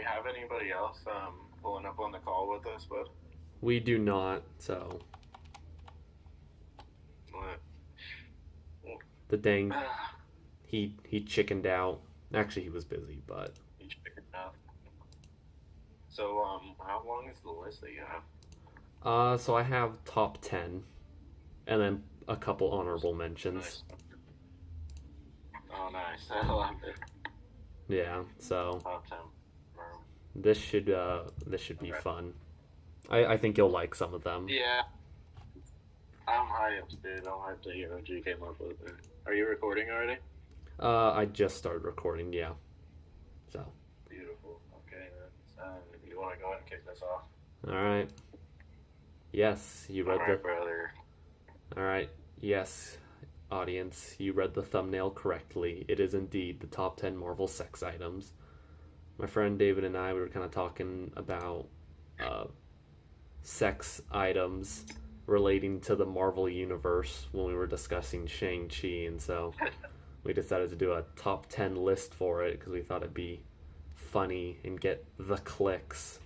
we have anybody else pulling up on the call with us? But We do not, so what? the dang he chickened out. Actually, he was busy, but You figured it out. So how long is the list that you have? so I have top 10 and then a couple honorable mentions. Nice. Oh, nice. I love it. Yeah, so Top 10. this should be Okay. fun. I think you'll like some of them. Yeah, I'm hyped, dude. I'm hyped to hear what you came up with. Are you recording already? I just started recording, yeah. So, Beautiful. Okay, then. You want to go ahead and kick this off? all right. Yes, you All read the right, brother. All right. Yes, audience, you read the thumbnail correctly. It is indeed the top 10 Marvel sex items. My friend David and I, we were kind of talking about uh, sex items relating to the Marvel Universe when we were discussing Shang-Chi, and so we decided to do a top 10 list for it because we thought it'd be funny and get the clicks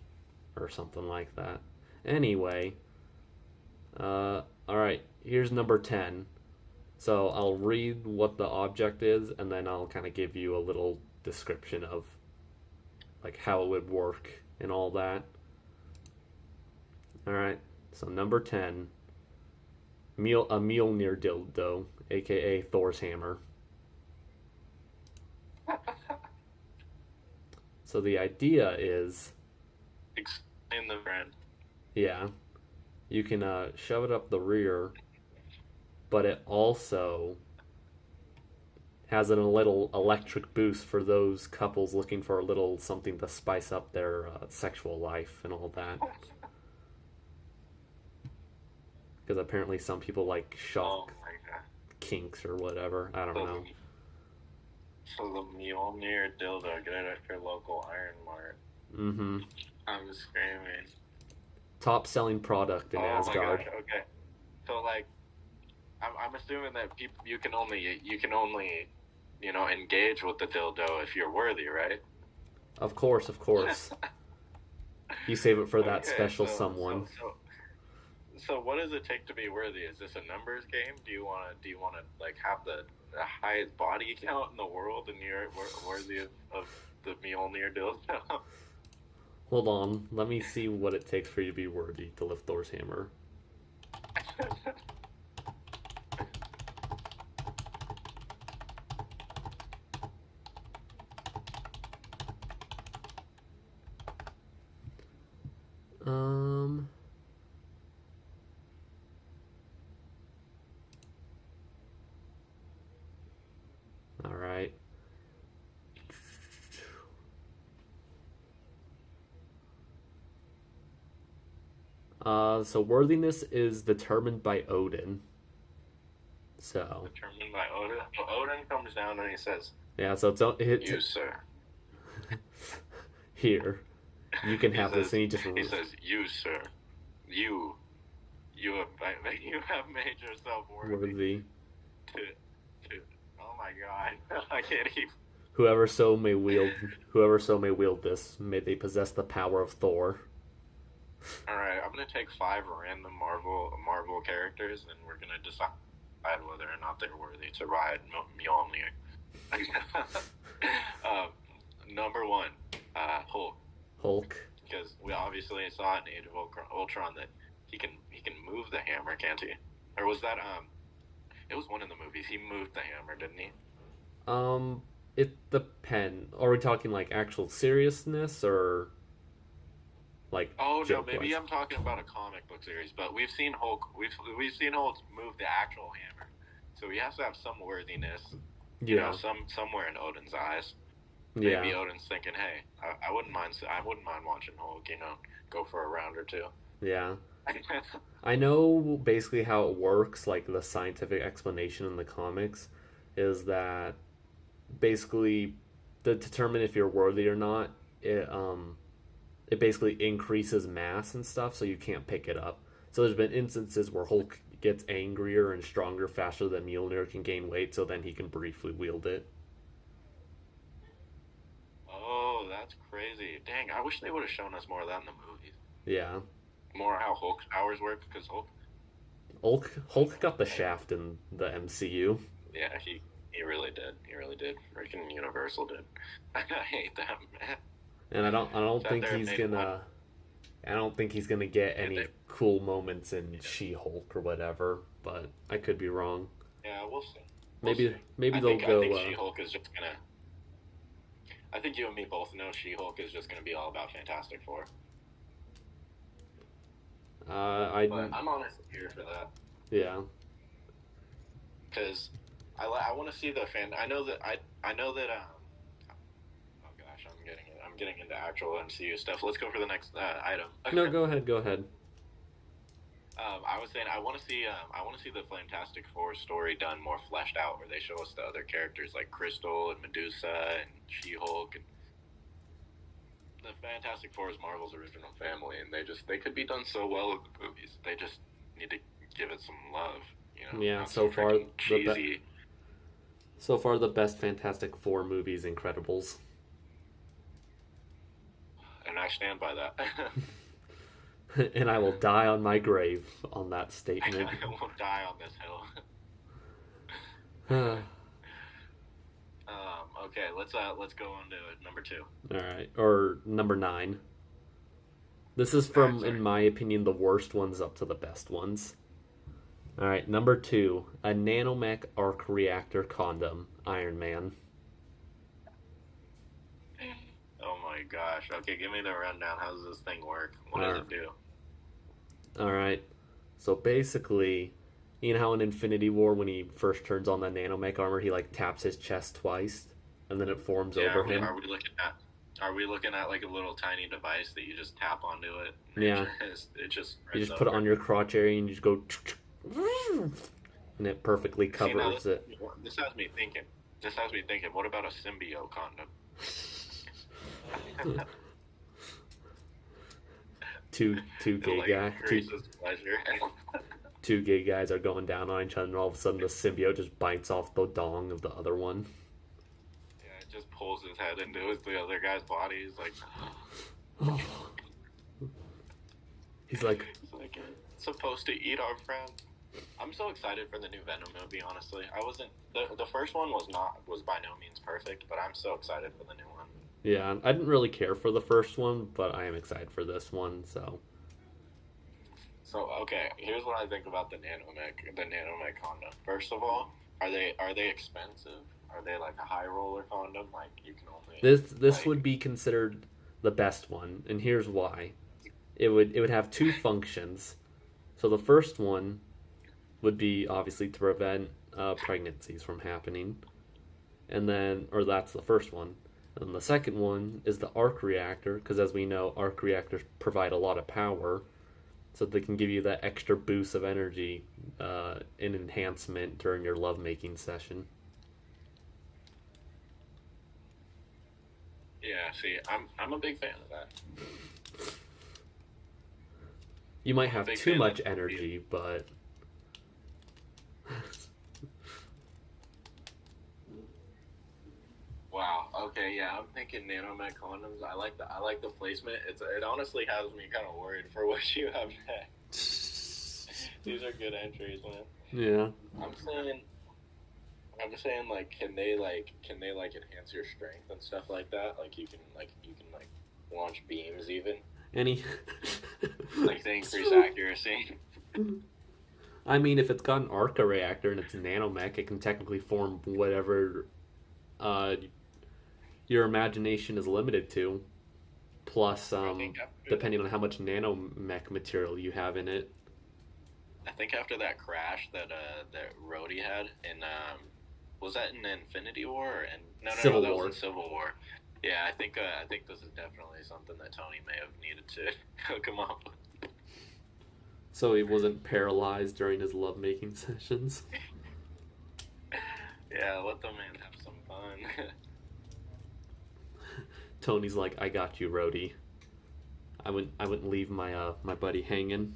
or something like that. Anyway, all right, here's number 10. So I'll read what the object is, and then I'll kind of give you a little description of like how it would work and all that. All right. So number 10, a Mjolnir dildo, aka Thor's hammer. So the idea is, Explain the brand. yeah, you can shove it up the rear, but it also has a little electric boost for those couples looking for a little something to spice up their sexual life and all that. Because apparently some people like Oh shock my god. kinks or whatever. I don't So, know. so the Mjolnir dildo, get it at your local Iron Mart. Mm-hmm. I'm screaming. Top selling product in Oh my Asgard. gosh. Okay. So like, I'm assuming that people you can only engage with the dildo if you're worthy, right? Of course, of course. You save it for that Okay. special So someone. so so so what does it take to be worthy? Is this a numbers game? Do you wanna like have the highest body count in the world and you're worthy of the Mjolnir dildo? Hold on, let me see what it takes for you to be worthy to lift Thor's hammer. Um, all right. So worthiness is determined by Odin. So Determined by Odin. So Odin comes down and he says, yeah, so "You, sir." here. You can He have this, says, and he just he says, "You, sir, you, you have you have made yourself worthy. to, to." Oh my God, I can't even. Whoever so may wield this, may they possess the power of Thor. All right, I'm gonna take 5 random Marvel characters, and we're gonna decide whether or not they're worthy to ride Mjolnir. um, Number one, Hulk, Hulk. because we obviously saw in Age of Ultron that he can move the hammer, can't he? Or was that It was one of the movies. He moved the hammer, didn't he? Um, it depends. Are we talking like actual seriousness or like Oh no, joke maybe wise? I'm talking about a comic book series. But we've seen Hulk. We've seen Hulk move the actual hammer, so he has to have some worthiness. Yeah, Somewhere in Odin's eyes. yeah. Maybe Odin's thinking, "Hey, I wouldn't mind. I wouldn't mind watching Hulk. Go for a round or two." Yeah. I know basically how it works, like the scientific explanation in the comics is that basically to determine if you're worthy or not, it basically increases mass and stuff so you can't pick it up. So there's been instances where Hulk gets angrier and stronger faster than Mjolnir can gain weight, so then he can briefly wield it. Oh, That's crazy. Dang, I wish they would have shown us more of that in the movies. Yeah. More how Hulk's powers work, because Hulk got the shaft in the MCU. Yeah, he really did. He really did. Freaking Universal did. I hate them, man. And I don't Sat think there and he's made gonna. I don't think he's gonna get Did any they? cool moments in She-Hulk or whatever. But I could be wrong. Yeah, we'll see. Maybe I they'll think go. She-Hulk is just gonna. I think you and me both know She-Hulk is just gonna be all about Fantastic Four. But I'm honestly here for that Yeah. because I want to see the fan. I know that. Oh gosh, I'm getting into actual MCU stuff. Let's go for the next item. No, go ahead. I was saying I want to see the Fantastic Four story done more fleshed out, where they show us the other characters like Crystal and Medusa and She-Hulk. And the Fantastic Four is Marvel's original family, and they could be done so well in the movies. They just need to give it some love, you know. Yeah, Not so some far freaking cheesy. the best Fantastic Four movies, Incredibles. And I stand by that. And I will die on my grave on that statement. I will die on this hill. Okay, let's go on to number 2. All right, or number 9. This is from, in my opinion, the worst ones up to the best ones. All right, number 2, a nanomech arc reactor condom, Iron Man. Oh my gosh. Okay, give me the rundown. How does this thing work? What does it do? All right, so basically, you know how in Infinity War when he first turns on the nanomech armor, he like taps his chest twice, and then it forms over him. Are we looking at like a little tiny device that you just tap onto it? Yeah. It just You just put it on your crotch area and you just go, and it perfectly covers it. This has me thinking. What about a symbiote condom? Two gay guys. Two gay guys are going down on each other, and all of a sudden the symbiote just bites off the dong of the other one. Yeah, it just pulls his head into the other guy's body. He's like, he's like, it's supposed to eat our friends. I'm so excited for the new Venom movie. Honestly, I wasn't. The first one was by no means perfect, but I'm so excited for the new one. Yeah, I didn't really care for the first one, but I am excited for this one. So okay, here's what I think about the nanomech condom. First of all, are they expensive? Are they like a high roller condom? Like you can only this would be considered the best one, and here's why. It would have 2 functions. So the first one would be obviously to prevent pregnancies from happening, and then that's the first one. And the second one is the arc reactor, because as we know, arc reactors provide a lot of power, so they can give you that extra boost of energy, in enhancement during your lovemaking session. Yeah, see, I'm a big fan of that. You might have too much energy, but Wow. Okay. Yeah, I'm thinking nanomech condoms. I like the placement. It honestly has me kind of worried for what you have next. These are good entries, man. Yeah. I'm saying, like, can they enhance your strength and stuff like that? Like, you can launch beams even. Like, they increase accuracy. I mean, if it's got an arc reactor and it's a nanomech, it can technically form whatever your imagination is limited to. Plus, depending on how much nanomech material you have in it. I think after that crash that Rhodey had in was that in Infinity War or Civil that War. was in Civil War. Yeah, I think this is definitely something that Tony may have needed to hook him up with. So he wasn't paralyzed during his lovemaking sessions. Yeah, let the man have some fun. Tony's like, I got you, Rhodey. I wouldn't leave my my buddy hanging.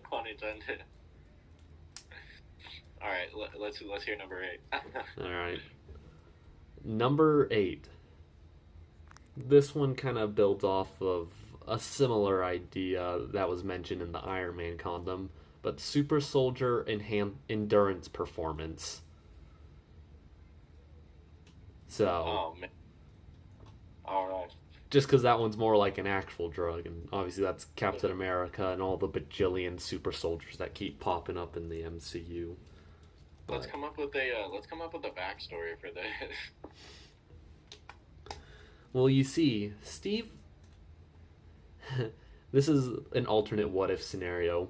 Pun intended. All right, let's hear number 8. All right. Number 8. This one kind of builds off of a similar idea that was mentioned in the Iron Man condom, but super soldier endurance performance. So, Oh man. All right. just because that one's more like an actual drug, and obviously that's Captain America and all the bajillion super soldiers that keep popping up in the MCU. Let's But come up with a backstory for this. well, you see, Steve, this is an alternate what if scenario.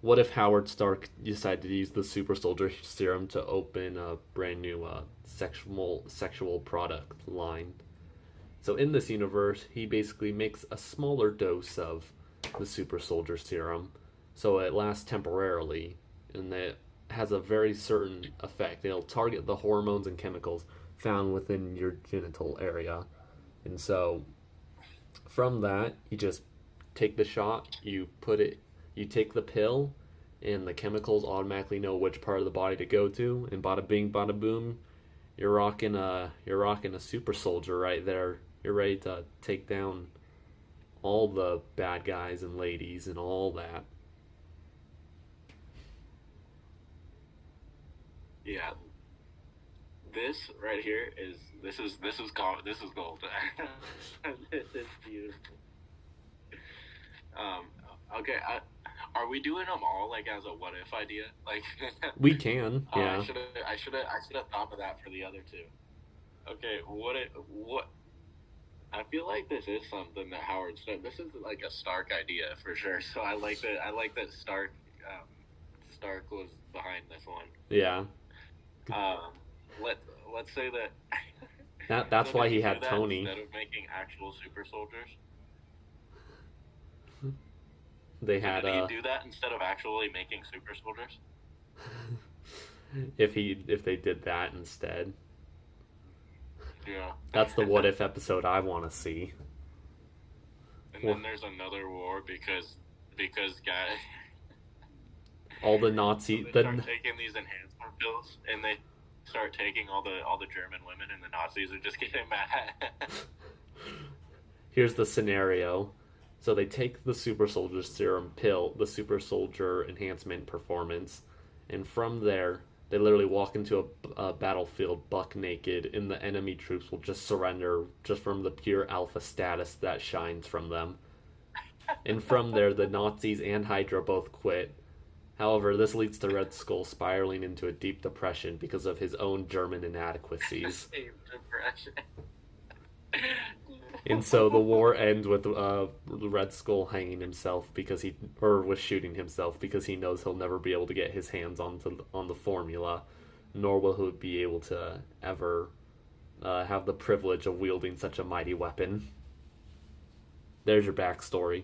What if Howard Stark decided to use the super soldier serum to open a brand new sexual product line? So in this universe, he basically makes a smaller dose of the super soldier serum, so it lasts temporarily, and it has a very certain effect. It'll target the hormones and chemicals found within your genital area, and so from that, you just take the shot, you take the pill, and the chemicals automatically know which part of the body to go to, and bada bing, bada boom, you're rocking a super soldier right there. You're ready to take down all the bad guys and ladies and all that. Yeah, this right here is gold. This is gold. This is beautiful. Um, okay, are we doing them all like as a what if idea? Like, We can, I yeah. should have thought of that for the other two. Okay, what? I feel like this is something that Howard Stark. This is like a Stark idea for sure. So I like that. I like that Stark was behind this one. Yeah. Um, let let's say that. That's So why did he he do had that Tony. instead of making actual super soldiers? They So had did he do that instead of actually making super soldiers? if they did that instead. Yeah. That's the what if episode I want to see. And Well, then there's another war because guys all the so Nazi they the start taking these enhancement pills and they start taking all the German women and the Nazis are just getting mad. here's the scenario. So they take the super soldier serum pill, the super soldier enhancement performance, and from there they literally walk into a battlefield buck naked, and the enemy troops will just surrender just from the pure alpha status that shines from them. And from there, the Nazis and Hydra both quit. However, this leads to Red Skull spiraling into a deep depression because of his own German inadequacies. Same depression. And so the war ends with Red Skull hanging himself or was shooting himself because he knows he'll never be able to get his hands on the formula, nor will he be able to ever have the privilege of wielding such a mighty weapon. There's your backstory.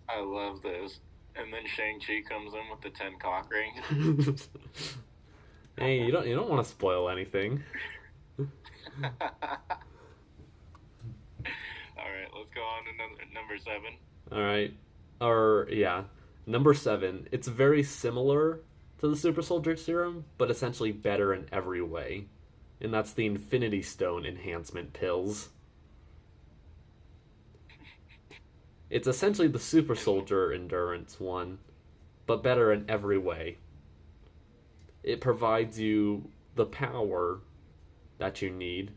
I love this. And then Shang-Chi comes in with the 10 cock rings. Hey, you don't want to spoil anything. Alright, let's go on to number 7. All right, or yeah, number 7. It's very similar to the Super Soldier Serum, but essentially better in every way, and that's the Infinity Stone enhancement pills. It's essentially the Super Soldier Endurance one, but better in every way. It provides you the power that you need,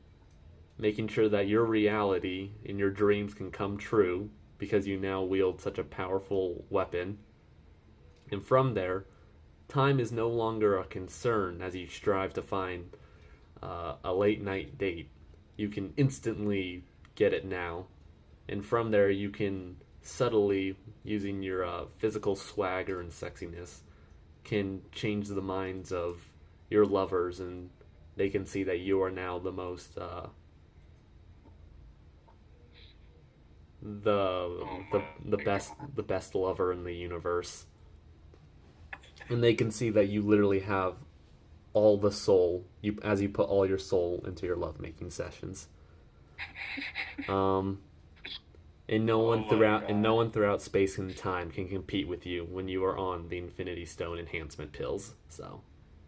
making sure that your reality and your dreams can come true because you now wield such a powerful weapon. And from there, time is no longer a concern as you strive to find a late night date. You can instantly get it now. And from there, you can subtly, using your physical swagger and sexiness, can change the minds of your lovers, and they can see that you are now the most the best lover in the universe, and they can see that you literally have all the soul as you put all your soul into your lovemaking sessions. And no one throughout space and time can compete with you when you are on the Infinity Stone enhancement pills. So,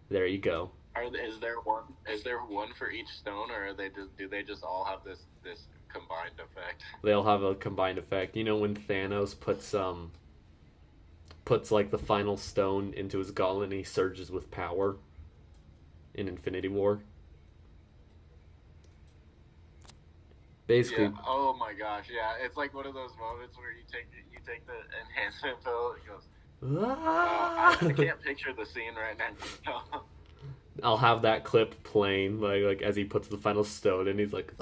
there you go. Is there one? Is there one for each stone, or are they just do they just all have this combined effect? They'll have a combined effect. You know when Thanos puts like the final stone into his gauntlet and he surges with power in Infinity War. Yeah. Basically, Oh my gosh. Yeah. It's like one of those moments where you take the enhancement pill. It goes. I can't picture the scene right now. I'll have that clip playing like as he puts the final stone and he's like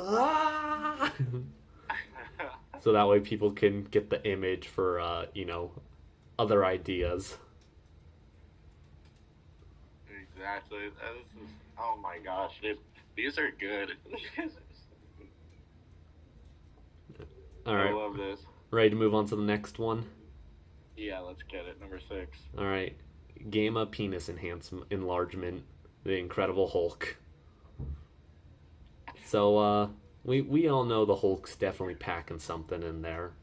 so that way people can get the image for other ideas. Exactly. This is. Oh my gosh, dude. These are good. All I right, love this. ready to move on to the next one? Yeah, let's get it. Number 6. All right, Gamma penis enlargement, the Incredible Hulk. So we all know the Hulk's definitely packing something in there.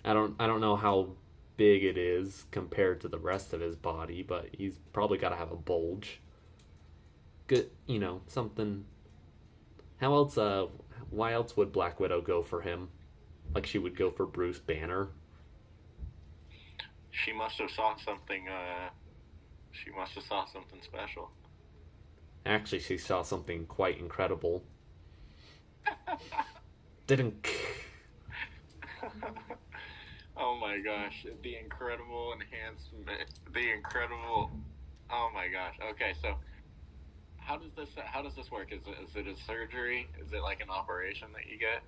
I don't know how big it is compared to the rest of his body, but he's probably got to have a bulge. Good, something. How else? Why else would Black Widow go for him? Like she would go for Bruce Banner. She must have saw something. She must have saw something special. Actually, she saw something quite incredible. Didn't. Oh my gosh, the incredible enhancement, the incredible. Oh my gosh. Okay, so how does this work? Is it a surgery? Is it like an operation that you get?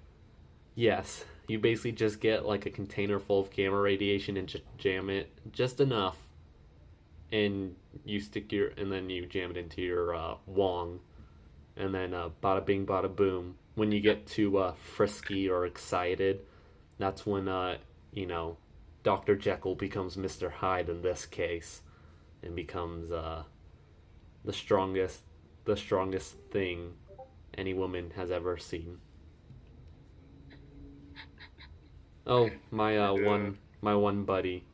Yes, you basically just get like a container full of gamma radiation and just jam it just enough, and and then you jam it into your wong, and then bada bing, bada boom. When you get too frisky or excited, that's when Dr. Jekyll becomes Mr. Hyde in this case, and becomes the strongest thing any woman has ever seen. Oh, my one buddy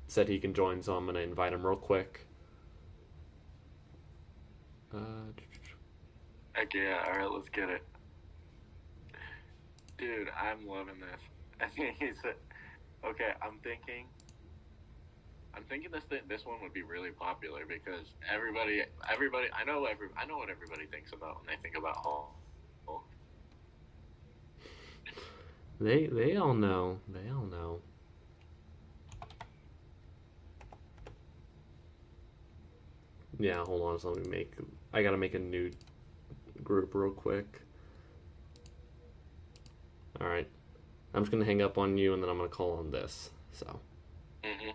said he can join, so I'm gonna invite him real quick. Heck yeah! All right, let's get it, dude. I'm loving this. I think he said, okay. I'm thinking this one would be really popular because everybody. I know what everybody thinks about when they think about Hulk. They all know. They all know. Yeah, hold on. So I gotta make a new group real quick. All right. I'm just gonna hang up on you, and then I'm gonna call on this. So. Mm-hmm.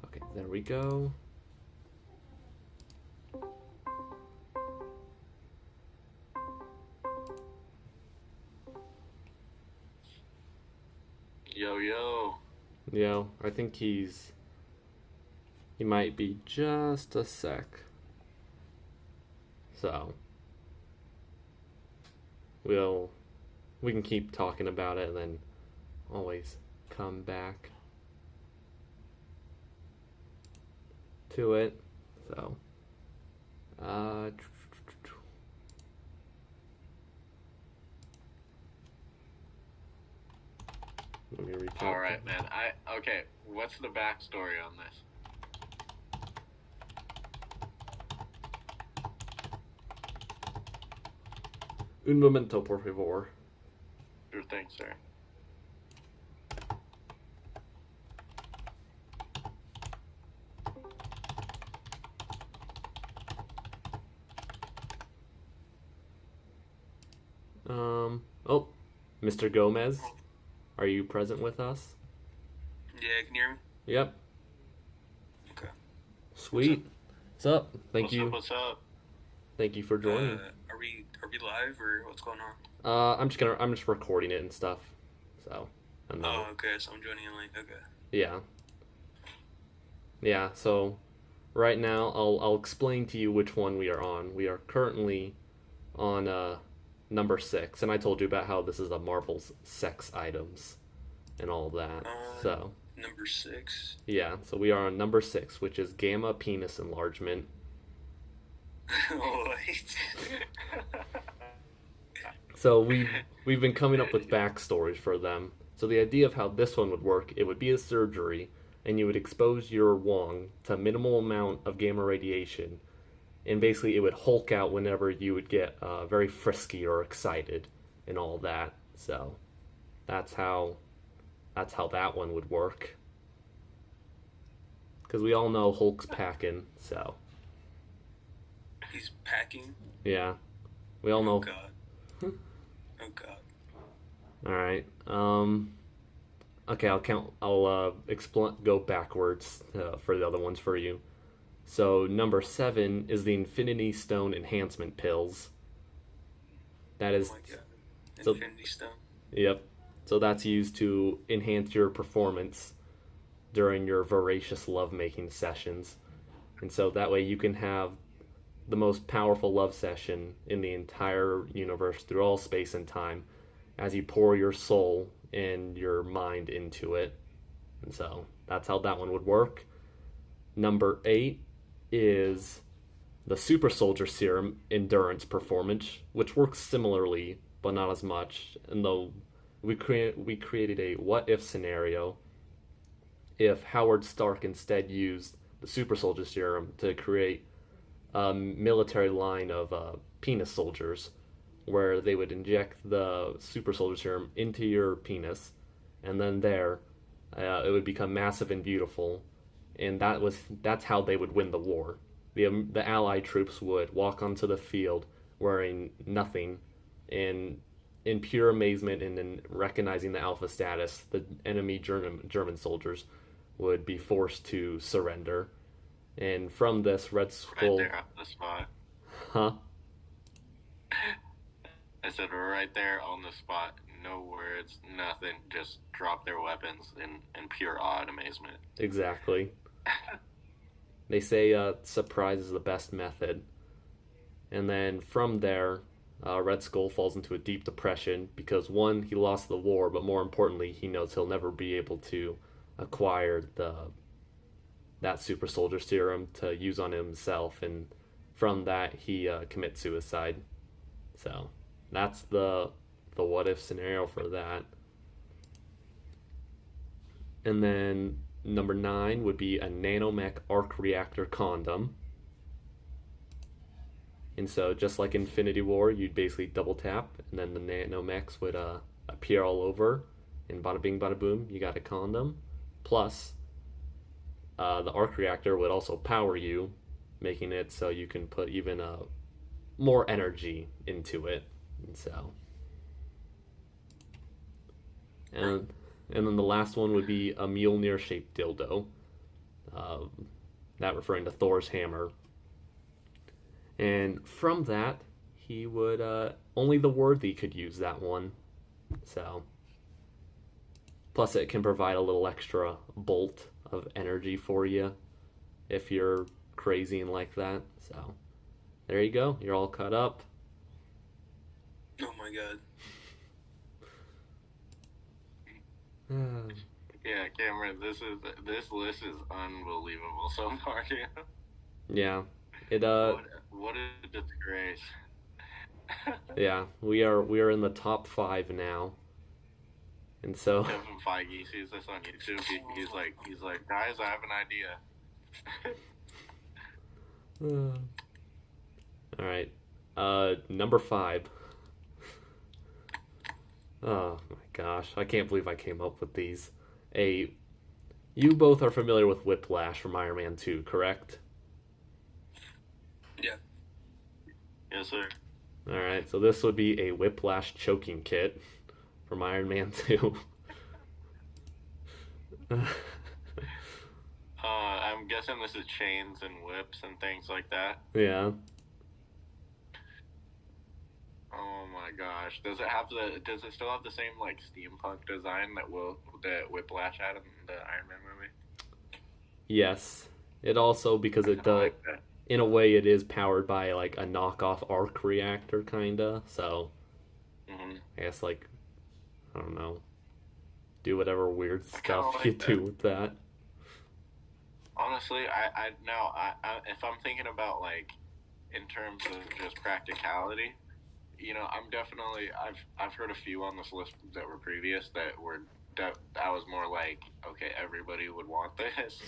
Okay, there we go. Yo. Yeah, I think he might be just a sec. So we can keep talking about it and then always come back to it. So let me reach out. All right, man. Okay. What's the backstory on this? Un momento, por favor. Sure thing, sir. Oh, Mr. Gomez, are you present with us? Yeah, can you hear me? Yep. Okay. Sweet. What's up? Thank you. What's up? Thank you for joining. Are we live or what's going on? I'm just recording it and stuff. So. Oh, okay. So I'm joining in late. Okay. Yeah. Yeah. So, right now I'll explain to you which one we are on. We are currently on number 6, and I told you about how this is the Marvel's sex items and all of that. So Number 6. Yeah, so we are on number 6, which is gamma penis enlargement. Wait. So we've been coming up with backstories for them. So the idea of how this one would work, it would be a surgery, and you would expose your Wong to a minimal amount of gamma radiation, and basically it would Hulk out whenever you would get very frisky or excited and all that. So that's how that one would work. Because we all know Hulk's packing, so. He's packing? Yeah. We all know. Oh, God. Oh, God. Alright. Okay, I'll go backwards for the other ones for you. So, number 7 is the Infinity Stone Enhancement Pills. That is. Oh, my God. So, Infinity Stone? Yep. So, that's used to enhance your performance during your voracious lovemaking sessions. And so that way you can have the most powerful love session in the entire universe through all space and time as you pour your soul and your mind into it. And so that's how that one would work. Number 8 is the Super Soldier Serum Endurance Performance, which works similarly but not as much. And though we created a what if scenario if Howard Stark instead used the Super Soldier Serum to create a military line of penis soldiers, where they would inject the Super Soldier Serum into your penis, and then it would become massive and beautiful, and that's how they would win the war. The Allied troops would walk onto the field wearing nothing, and in pure amazement and in recognizing the alpha status, the enemy German soldiers would be forced to surrender. And from this, Red Skull... Right there on the spot. Huh? I said right there on the spot. No words, nothing. Just drop their weapons in pure awe and amazement. Exactly. They say surprise is the best method. And then from there, Red Skull falls into a deep depression because, one, he lost the war, but more importantly, he knows he'll never be able to acquire that Super Soldier Serum to use on himself, and from that he commits suicide. So that's the what if scenario for that. And then number 9 would be a nanomech arc reactor condom. And so just like Infinity War, you'd basically double tap, and then the nanomechs would appear all over, and bada bing bada boom, you got a condom. Plus, the arc reactor would also power you, making it so you can put even more energy into it. And so, and then the last one would be a Mjolnir-shaped dildo. That referring to Thor's hammer. And from that, he would only the worthy could use that one. So. Plus, it can provide a little extra bolt of energy for you if you're crazy and like that. So, there you go. You're all caught up. Oh my God. Yeah, Cameron, this list is unbelievable so far. Yeah. It what a disgrace. Yeah, we are in the top 5 now. And so Kevin Feige sees this on YouTube. He's like, guys, I have an idea. All right, number 5. Oh my gosh, I can't believe I came up with these. You both are familiar with Whiplash from Iron Man 2, correct? Yeah. Yes, sir. All right, so this would be a Whiplash choking kit from Iron Man 2. I'm guessing this is chains and whips and things like that. Yeah. Oh my gosh. Does it still have the same like steampunk design that Whiplash had in the Iron Man movie? Yes. It also, because it does, like that. In a way, it is powered by like a knockoff arc reactor, kinda. So, I guess like, I don't know. do whatever weird I kinda stuff like you that. do with that. Honestly, if I'm thinking about like in terms of just practicality, I'm definitely I've heard a few on this list that were previous that I was more like, okay, everybody would want this.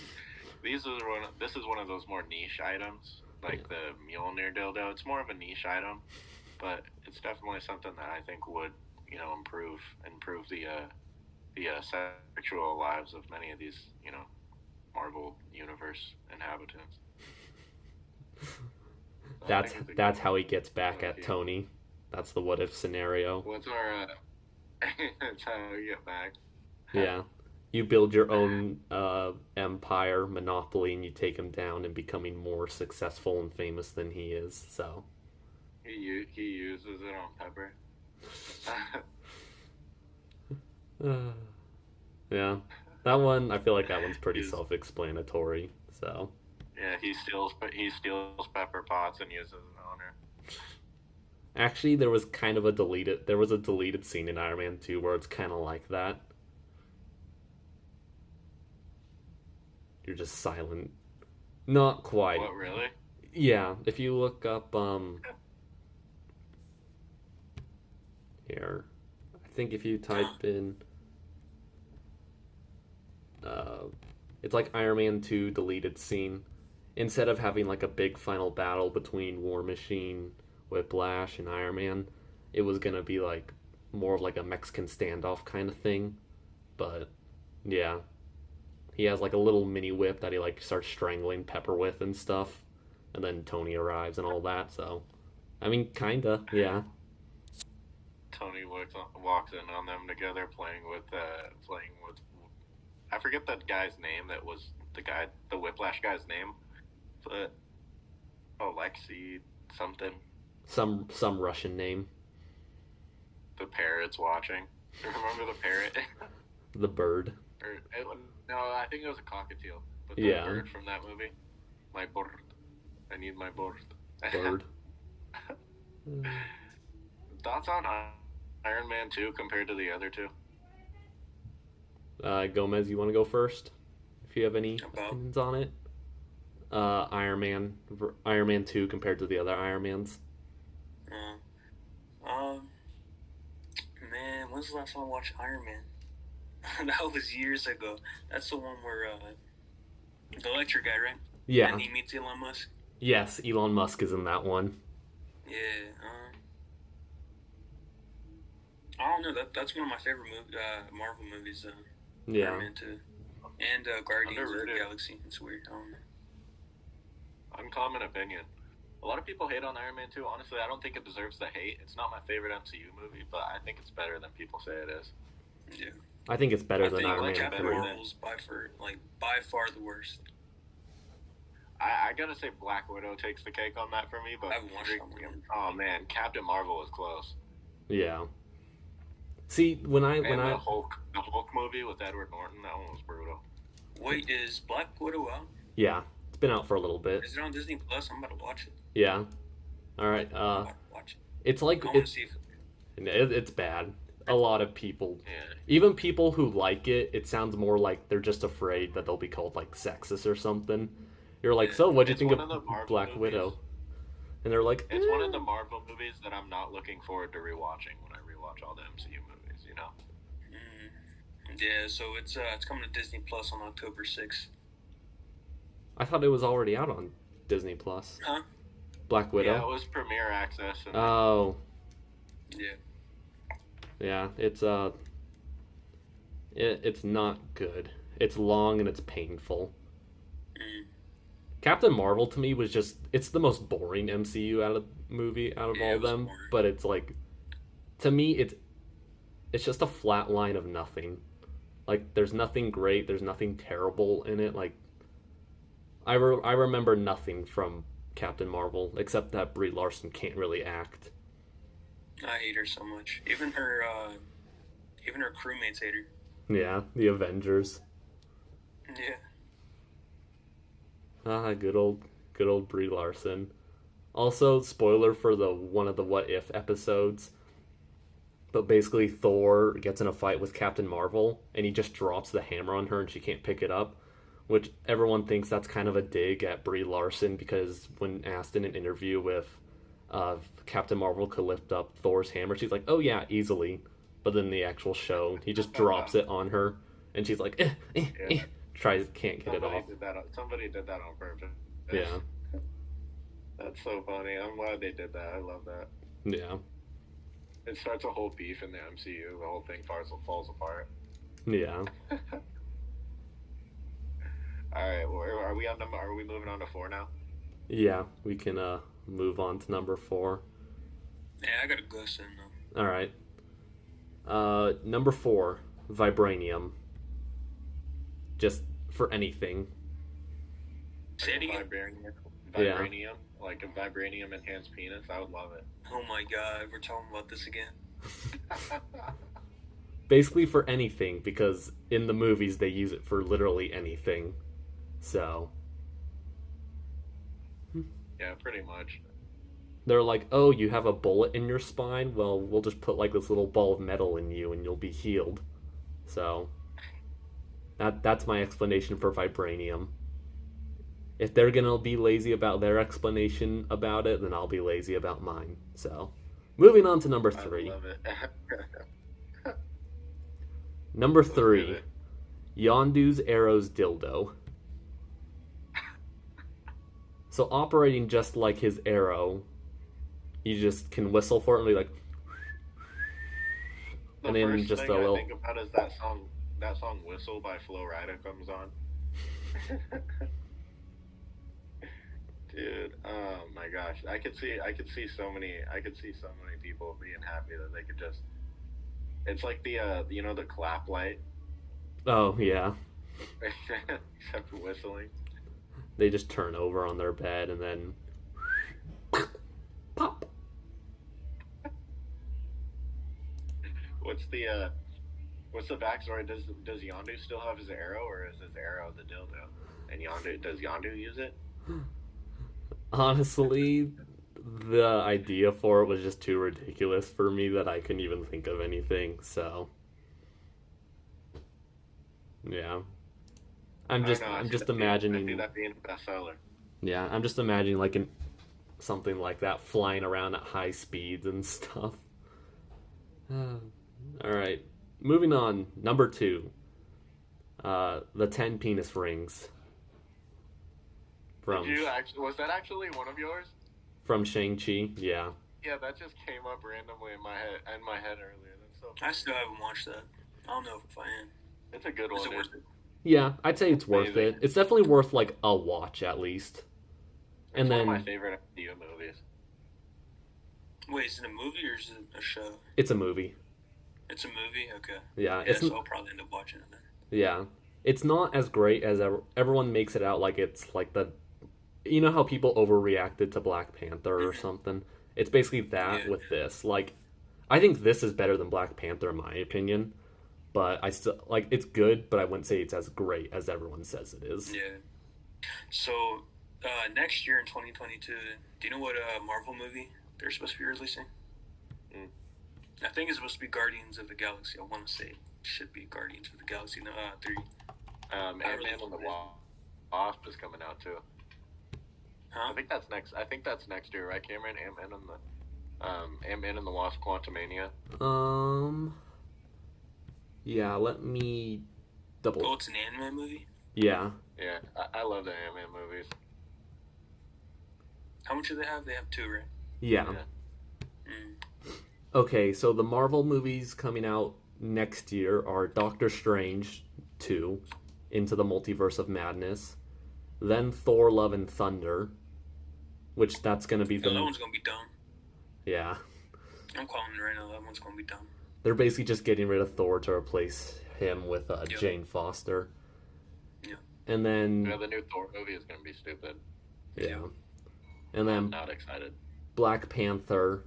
This is one of those more niche items, like the Mjolnir dildo. It's more of a niche item, but it's definitely something that I think would improve the sexual lives of many of these Marvel universe inhabitants. So That's how he gets back at Tony. That's the what if scenario. What's our? That's how we get back. Yeah. You build your own empire, monopoly, and you take him down and becoming more successful and famous than he is. So he uses it on Pepper. Yeah, that one. I feel like that one's pretty self-explanatory. So yeah, he steals pepper pots and uses it on her. Actually, there was a deleted scene in Iron Man 2 where it's kind of like that. You're just silent. Not quite. What, really? Yeah, if you look up here, I think if you type in it's like Iron Man 2 deleted scene. Instead of having like a big final battle between War Machine, Whiplash, and Iron Man, it was gonna be like more of like a Mexican standoff kind of thing. But yeah, he has like a little mini whip that he like starts strangling Pepper with and stuff, and then Tony arrives and all that. So, I mean, kinda, yeah. Tony walks in on them together playing with. I forget that guy's name. That was the Whiplash guy's name, but Alexei something. Some Russian name. The parrot's watching. Remember the parrot? The bird. No, I think it was a cockatiel. But the bird from that movie. My bird. I need my bird. Bird. Thoughts on Iron Man 2 compared to the other two? Gomez, you want to go first? If you have any opinions on it. Iron Man 2 compared to the other Iron Mans. Man, when's the last time I watched Iron Man? That was years ago. That's the one where the electric guy, right? Yeah. And he meets Elon Musk. Yes, Elon Musk is in that one. Yeah. I don't know. That's one of my favorite Marvel movies. Yeah. Iron Man 2. And Guardians of the Galaxy. It's weird. I don't know. Uncommon opinion. A lot of people hate on Iron Man 2. Honestly, I don't think it deserves the hate. It's not my favorite MCU movie, but I think it's better than people say it is. Yeah. I think it's better than Iron Man Captain 3. Marvel's by far the worst. I gotta say Black Widow takes the cake on that for me, but I haven't watched that one. Oh man, Captain Marvel was close. Yeah. See, when I the Hulk movie with Edward Norton, that one was brutal. Wait, is Black Widow out? Yeah, it's been out for a little bit. Is it on Disney Plus? I'm about to watch it. Yeah. All right. I'm about to watch it. It's like it's bad. A lot of people, even people who like it, it sounds more like they're just afraid that they'll be called like sexist or something. You're like, so what'd you think of Black Widow? And they're like, it's one of the Marvel movies that I'm not looking forward to rewatching when I rewatch all the MCU movies. You know. Yeah, so it's coming to Disney Plus on October 6th. I thought it was already out on Disney Plus. Huh? Black Widow. Yeah, it was Premiere Access. Oh. Yeah. Yeah, it's it's not good. It's long and it's painful. Captain Marvel to me was it's the most boring MCU movie out of all of them, but it's like, to me it's just a flat line of nothing. Like, there's nothing great, there's nothing terrible in it. Like, I remember nothing from Captain Marvel except that Brie Larson can't really act. I hate her so much. Even her crewmates hate her. Yeah, the Avengers. Yeah. Good old Brie Larson. Also, spoiler for one of the What If episodes. But basically, Thor gets in a fight with Captain Marvel, and he just drops the hammer on her, and she can't pick it up. Which everyone thinks that's kind of a dig at Brie Larson, because when asked in an interview with Captain Marvel could lift up Thor's hammer, she's like, "Oh yeah, easily." But then the actual show, he just drops it on her, and she's like, Yeah. can't get it off. Somebody did that on purpose. Yeah, That's so funny. I'm glad they did that. I love that. yeah, It starts a whole beef in the MCU. The whole thing falls apart. yeah. All right, well, are we moving on to 4 now? Yeah, we can move on to number 4. Yeah, I gotta go soon though. All right. Number 4, Vibranium. Just for anything. Say it again. Vibranium, like a vibranium enhanced penis. I would love it. Oh my god, we're talking about this again. Basically for anything, because in the movies they use it for literally anything. So Yeah, pretty much. they're like, "Oh, you have a bullet in your spine? Well, we'll just put like this little ball of metal in you and you'll be healed." So that's my explanation for vibranium. If they're gonna be lazy about their explanation about it, then I'll be lazy about mine. So, moving on to number 3. I love it. Number Let's 3, do it. Yondu's Arrow's dildo. So operating just like his arrow, you just can whistle for it and be like, The and then first just thing a little. I think about is that song "Whistle" by Flo Rida comes on. Dude, oh my gosh, I could see so many people being happy that they could just. It's like the the clap light, Oh yeah, except for whistling. they just turn over on their bed and then pop. What's the backstory? Does Yondu still have his arrow, or is his arrow the dildo? And does Yondu use it? Honestly, the idea for it was just too ridiculous for me that I couldn't even think of anything. So yeah, I'm just imagining. I see that being a bestseller. Yeah, I'm just imagining like something like that flying around at high speeds and stuff. All right, moving on. Number 2, the 10 penis rings. Was that actually one of yours? From Shang-Chi? Yeah. Yeah, that just came up randomly in my head earlier. That's so funny. I still haven't watched that. I don't know if I am. It's a good one. Is it worth it? Yeah, I'd say it's worth Maybe. it. It's definitely worth like a watch at least. It's one of my favorite MCU movies. Wait, is it a movie or is it a show? It's a movie. It's a movie? Okay. Yeah, Yeah, so I'll probably end up watching it then. Yeah. It's not as great as everyone makes it out like it's like the... You know how people overreacted to Black Panther or something? It's basically that with this. Like, I think this is better than Black Panther in my opinion. But I still... Like, it's good, but I wouldn't say it's as great as everyone says it is. Yeah. So, next year in 2022, do you know what Marvel movie they're supposed to be releasing? I think it's supposed to be Guardians of the Galaxy. I want to say it should be Guardians of the Galaxy 3. Ant-Man and the Wasp is coming out too. Huh? I think that's next year, right, Cameron? Ant-Man and the Wasp: Quantumania. Yeah, let me double... Oh, it's an anime movie? Yeah. Yeah, I love the Ant-Man movies. How much do they have? They have 2, right? Yeah. Okay, so the Marvel movies coming out next year are Doctor Strange 2, Into the Multiverse of Madness, then Thor: Love and Thunder, which that's going to be that one's going to be dumb. Yeah. I'm calling it right now. That one's going to be dumb. They're basically just getting rid of Thor to replace him with Jane Foster. Yeah. And then... Yeah, the new Thor movie is going to be stupid. Yeah. And then I'm not excited. Black Panther,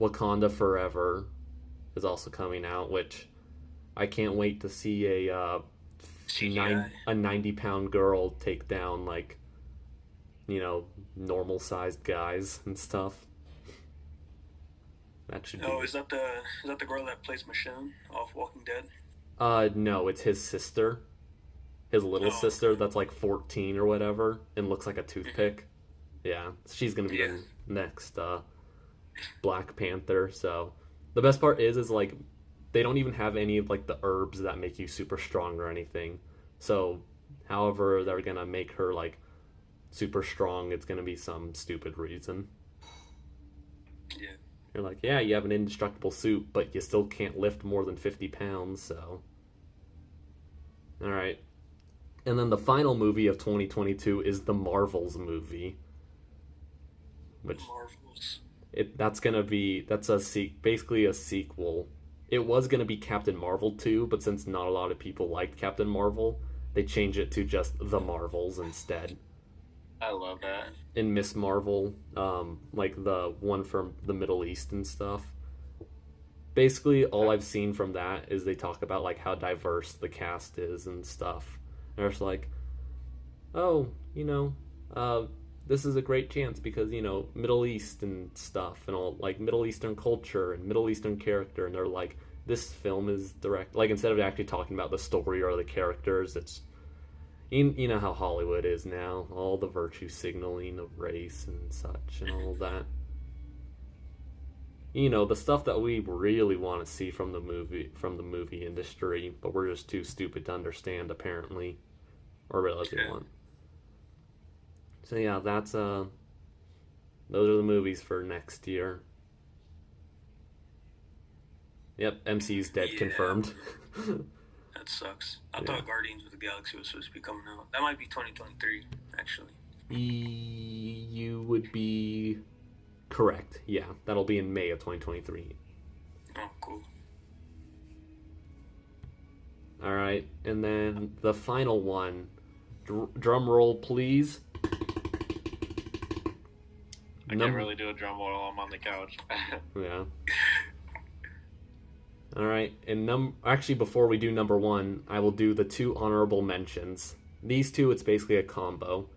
Wakanda Forever is also coming out, which I can't wait to see a 90-pound girl take down, like, you know, normal-sized guys and stuff. That should Oh, be. is that the girl that plays Michonne off Walking Dead? No, it's his sister. His little Oh, sister that's like 14 or whatever and looks like a toothpick. Yeah, she's gonna be yeah. the next Black Panther. So the best part is like they don't even have any of like the herbs that make you super strong or anything. So however they're gonna make her like super strong, it's gonna be some stupid reason. Yeah. You're like, yeah, you have an indestructible suit, but you still can't lift more than 50 pounds, so. Alright. And then the final movie of 2022 is the Marvels movie. Which Marvels. That's basically a sequel. It was gonna be Captain Marvel 2, but since not a lot of people liked Captain Marvel, they changed it to just the Marvels instead. I love that. In Miss Marvel, like the one from the Middle East and stuff. Basically, all I've seen from that is they talk about like how diverse the cast is and stuff. And it's like, oh, this is a great chance because Middle East and stuff and all like Middle Eastern culture and Middle Eastern character, and they're like, this film is direct. Like instead of actually talking about the story or the characters, it's you know how Hollywood is now, all the virtue signaling of race and such and all that. The stuff that we really want to see from the movie industry, but we're just too stupid to understand apparently, or realize we want. So yeah, those are the movies for next year. Yep, MCU's dead, confirmed. That sucks. I thought Guardians of the Galaxy was supposed to be coming out. That might be 2023, actually. You would be correct. Yeah, that'll be in May of 2023. Oh, cool. All right, and then the final one. Drum roll, please. I can't really do a drum roll. I'm on the couch. Yeah. All right, and actually, before we do number one, I will do the two honorable mentions. These two, it's basically a combo.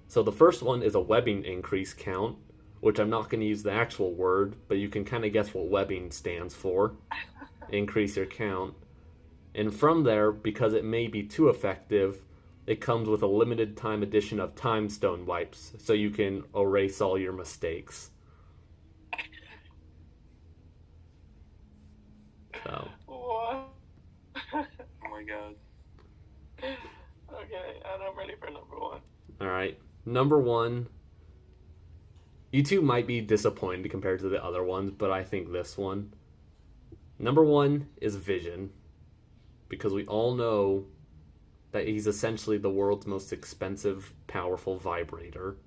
So the first one is a webbing increase count, which I'm not going to use the actual word, but you can kind of guess what webbing stands for. Increase your count. And from there, because it may be too effective, it comes with a limited time edition of Time Stone wipes, so you can erase all your mistakes. So. What? Oh my god. Okay, and I'm ready for number one. Alright, number one. You two might be disappointed compared to the other ones, but I think this one. Number one is Vision. Because we all know that he's essentially the world's most expensive, powerful vibrator.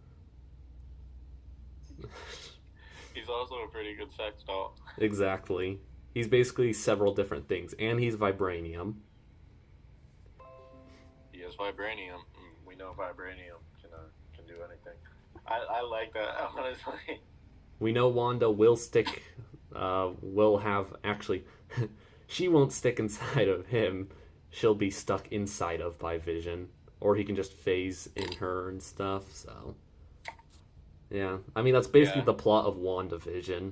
He's also a pretty good sex doll. Exactly. He's basically several different things, and he's vibranium. He is vibranium. We know vibranium can do anything. I like that, honestly. We know Wanda will actually, she won't stick inside of him. She'll be stuck inside of by Vision, or he can just phase in her and stuff. So, yeah, I mean that's basically the plot of WandaVision.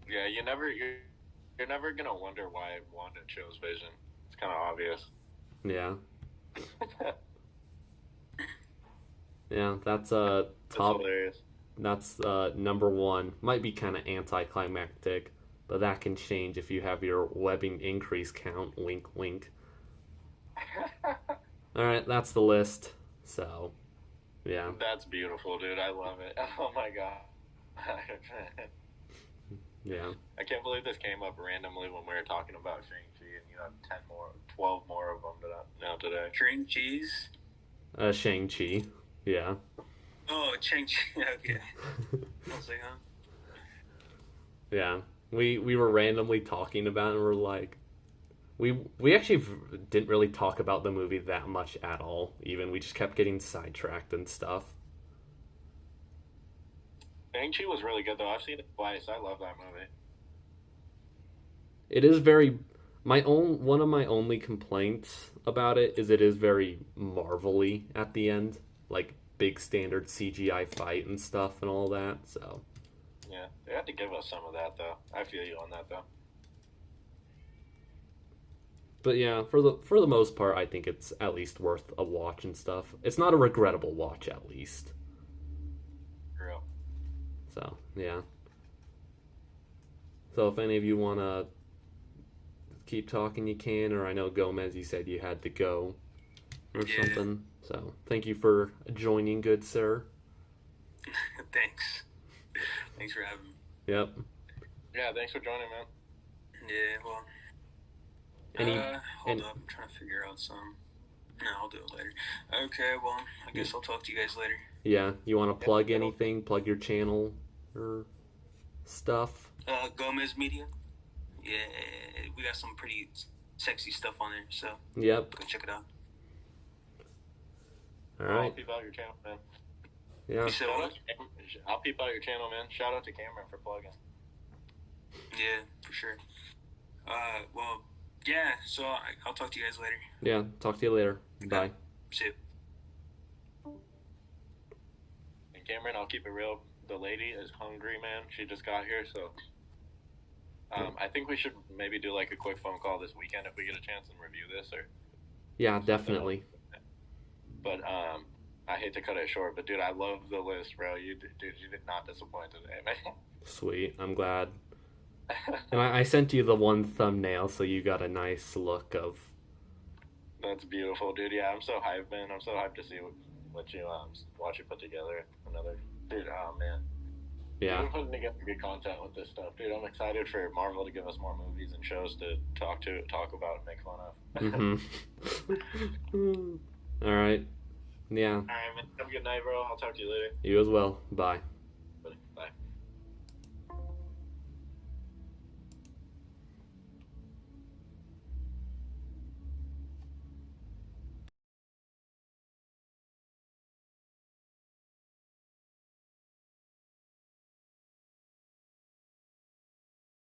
Yeah, you're never gonna wonder why Wanda chose Vision. It's kind of obvious. Yeah. Yeah, that's top. That's hilarious. That's number one. Might be kind of anticlimactic, but that can change if you have your webbing increase count. Wink, wink. All right, that's the list. So, yeah. That's beautiful, dude. I love it. Oh my god. Yeah. I can't believe this came up randomly when we were talking about Shang-Chi, and you have 12 more of them now today. Shang-Chi's? Shang-Chi. Yeah. Oh, Shang-Chi. Okay. I was like, huh? Yeah. We were randomly talking about it, and we're like, we actually didn't really talk about the movie that much at all. Even we just kept getting sidetracked and stuff. Shang-Chi was really good though. I've seen it twice. I love that movie. It is one of my only complaints about it is very Marvel-y at the end, like big standard CGI fight and stuff and all that. So Yeah, they had to give us some of that though. I feel you on that though. But yeah, for the most part, I think it's at least worth a watch and stuff. It's not a regrettable watch, at least. Real. So yeah. So if any of you want to keep talking, you can. Or I know Gomez, you said you had to go or something. So thank you for joining, good sir. Thanks. Thanks for having me. Yep. Yeah, thanks for joining, man. Yeah, well. Hold up, I'm trying to figure out some. No, I'll do it later. Okay, well, I guess I'll talk to you guys later. Yeah, you want to plug anything? Plug your channel or stuff? Gomez Media. Yeah, we got some pretty sexy stuff on there, so yep. Go check it out. All right. I'll peep out your channel, man. Yeah. I'll peep out your channel, man. Shout out to Cameron for plugging. Yeah, for sure. Well, yeah, so I'll talk to you guys later. Yeah, talk to you later. Okay. Bye. See you. And Cameron, I'll keep it real. The lady is hungry, man. She just got here, so I think we should maybe do like a quick phone call this weekend if we get a chance and review this. Or yeah, definitely. But I hate to cut it short, but dude, I love the list, bro. You did not disappoint today, man. Sweet, I'm glad. And I sent you the one thumbnail, so you got a nice look of. That's beautiful, dude. Yeah, I'm so hyped, man. I'm so hyped to see what you watch you put together. Another dude. Oh man. Yeah. We're putting together good content with this stuff, dude. I'm excited for Marvel to give us more movies and shows to talk about, and make fun of. All right. Yeah. All right, man. Have a good night, bro. I'll talk to you later. You as well. Bye.